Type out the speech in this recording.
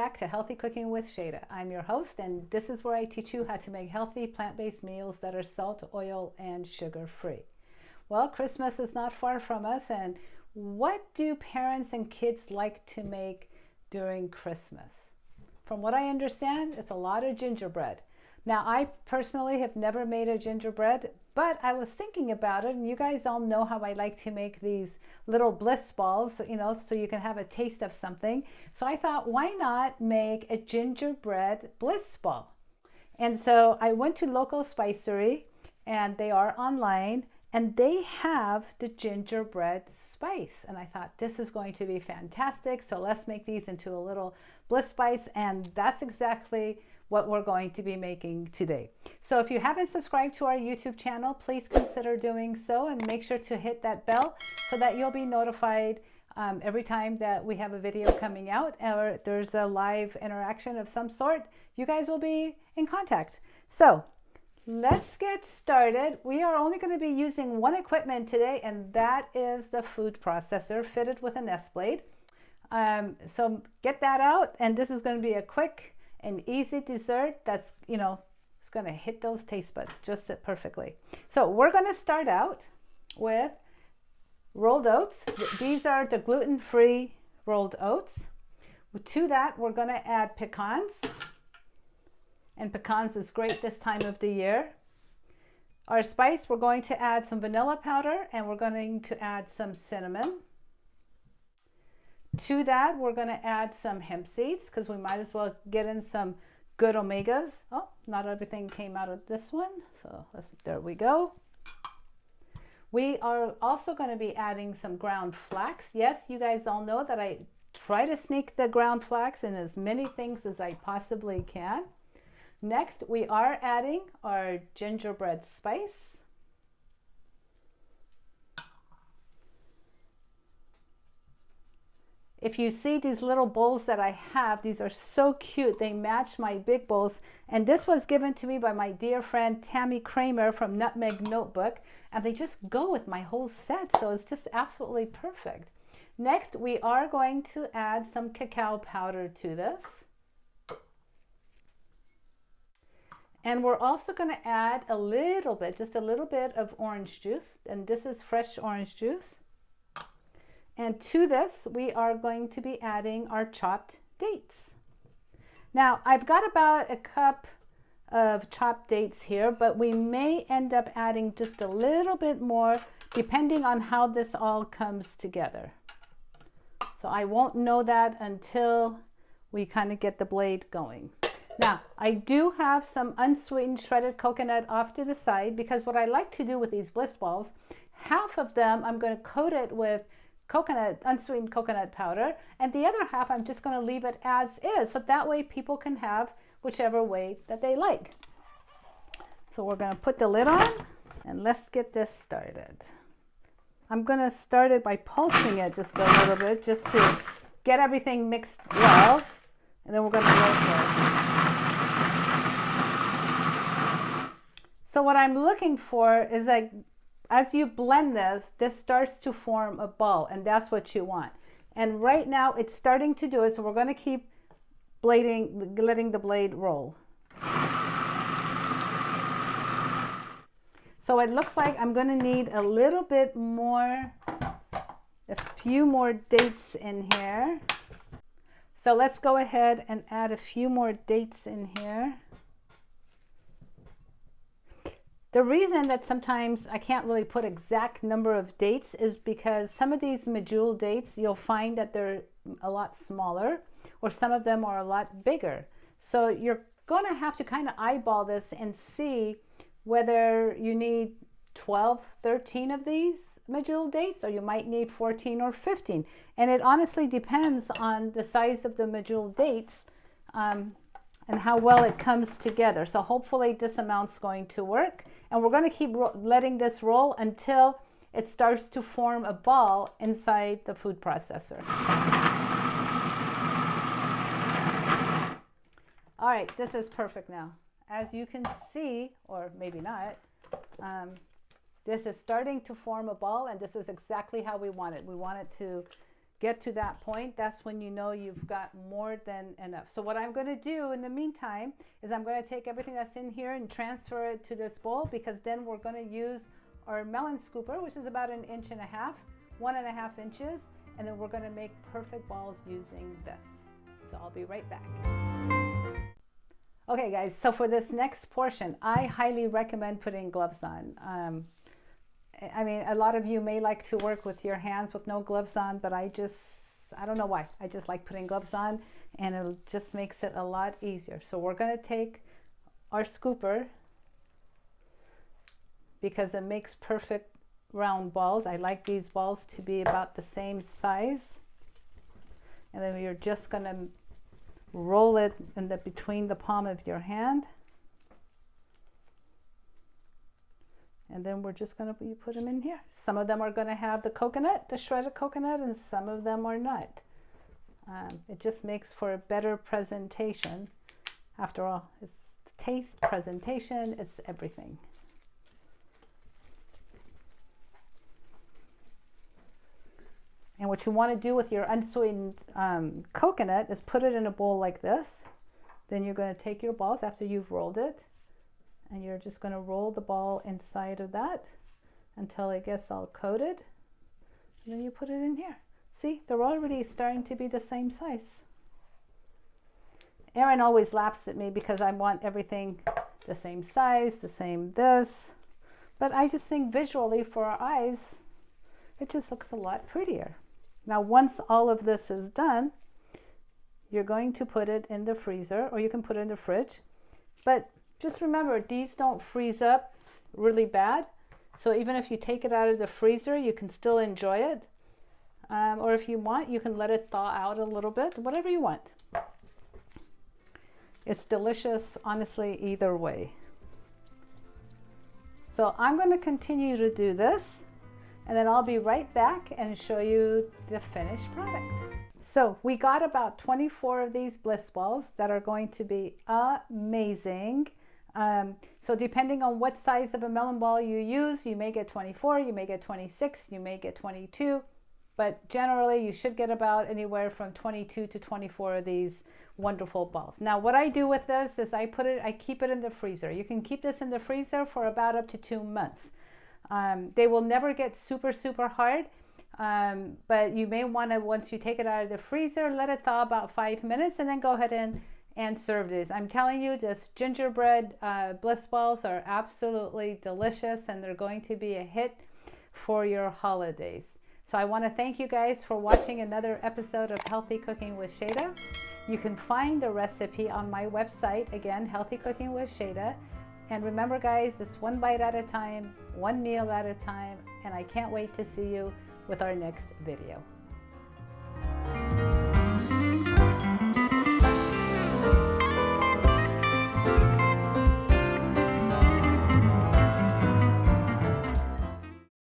back to Healthy Cooking with Shayda. I'm your host, and this is where I teach you how to make healthy plant-based meals that are salt, oil, and sugar-free. Well, Christmas is not far from us, and what do parents and kids like to make during Christmas? From what I understand, it's a lot of gingerbread. Now, I personally have never made a gingerbread, but I was thinking about it, and you guys all know how I like to make these little bliss balls, so you can have a taste of something. So I thought, why not make a gingerbread bliss ball? And so I went to local spicery, and they are online, and they have the gingerbread spice. And I thought, this is going to be fantastic. So let's make these into a little bliss spice, and that's exactly what we're going to be making today. So if you haven't subscribed to our YouTube channel, please consider doing so, and make sure to hit that bell so that you'll be notified every time that we have a video coming out or there's a live interaction of some sort. You guys will be in contact. So let's get started. We are only going to be using one equipment today, and that is the food processor fitted with an S blade. So get that out, and this is going to be a quick and easy dessert that's, it's going to hit those taste buds just perfectly. So we're going to start out with rolled oats. These are the gluten-free rolled oats. To that, we're going to add pecans. And pecans is great this time of the year. Our spice, we're going to add some vanilla powder, and we're going to add some cinnamon. To that, we're going to add some hemp seeds because we might as well get in some good omegas. Oh, not everything came out of this one. So there we go. We are also going to be adding some ground flax. Yes, you guys all know that I try to sneak the ground flax in as many things as I possibly can. Next, we are adding our gingerbread spice. If you see these little bowls that I have, these are so cute. They match my big bowls. And this was given to me by my dear friend Tammy Kramer from Nutmeg Notebook. And they just go with my whole set. So it's just absolutely perfect. Next, we are going to add some cacao powder to this. And we're also going to add a little bit, just a little bit of orange juice. And this is fresh orange juice. And to this, we are going to be adding our chopped dates. Now, I've got about a cup of chopped dates here, but we may end up adding just a little bit more depending on how this all comes together. So I won't know that until we kind of get the blade going. Now, I do have some unsweetened shredded coconut off to the side because what I like to do with these bliss balls, half of them I'm going to coat it with unsweetened coconut powder, and the other half I'm just going to leave it as is, so that way people can have whichever way that they like. So we're going to put the lid on, and let's get this started. I'm going to start it by pulsing it just a little bit, just to get everything mixed well, and then we're going to rotate. So what I'm looking for is, like, as you blend this starts to form a ball, and that's what you want. And right now it's starting to do it, so we're going to keep letting the blade roll. So it looks like I'm going to need a little bit more, a few more dates in here. So let's go ahead and add a few more dates in here. The reason that sometimes I can't really put exact number of dates is because some of these medjool dates, you'll find that they're a lot smaller, or some of them are a lot bigger. So you're going to have to kind of eyeball this and see whether you need 12, 13 of these medjool dates, or you might need 14 or 15. And it honestly depends on the size of the medjool dates and how well it comes together. So hopefully this amount's going to work. And we're going to keep letting this roll until it starts to form a ball inside the food processor. All right, this is perfect now. As you can see, or maybe not, this is starting to form a ball, and this is exactly how we want it. We want it to get to that point, that's when you know you've got more than enough. So what I'm going to do in the meantime is I'm going to take everything that's in here and transfer it to this bowl, because then we're going to use our melon scooper, which is about 1.5 inches, 1.5 inches, and then we're going to make perfect balls using this. So I'll be right back. Okay guys, so for this next portion, I highly recommend putting gloves on. I mean, a lot of you may like to work with your hands with no gloves on, but I don't know why. I just like putting gloves on, and it just makes it a lot easier. So we're going to take our scooper, because it makes perfect round balls. I like these balls to be about the same size. And then you're just going to roll it in between the palm of your hand. And then we're just going to put them in here. Some of them are going to have the coconut, the shredded coconut, and some of them are not. It just makes for a better presentation. After all, it's taste, presentation, it's everything. And what you want to do with your unsweetened coconut is put it in a bowl like this. Then you're going to take your balls after you've rolled it, and you're just going to roll the ball inside of that until it gets all coated. And then you put it in here. See, they're already starting to be the same size. Aaron always laughs at me because I want everything the same size, the same this. But I just think visually for our eyes, it just looks a lot prettier. Now, once all of this is done, you're going to put it in the freezer, or you can put it in the fridge. But just remember, these don't freeze up really bad. So even if you take it out of the freezer, you can still enjoy it. Or if you want, you can let it thaw out a little bit, whatever you want. It's delicious, honestly, either way. So I'm going to continue to do this, and then I'll be right back and show you the finished product. So we got about 24 of these bliss balls that are going to be amazing. So depending on what size of a melon ball you use, you may get 24, you may get 26, you may get 22, but generally you should get about anywhere from 22 to 24 of these wonderful balls. Now what I do with this is I keep it in the freezer. You can keep this in the freezer for about up to 2 months. They will never get super hard, but you may want to, once you take it out of the freezer, let it thaw about 5 minutes, and then go ahead and serve this. I'm telling you, this gingerbread bliss balls are absolutely delicious, and they're going to be a hit for your holidays. So I want to thank you guys for watching another episode of Healthy Cooking with Shayda. You can find the recipe on my website, again, Healthy Cooking with Shayda. And remember guys, it's one bite at a time, one meal at a time, and I can't wait to see you with our next video.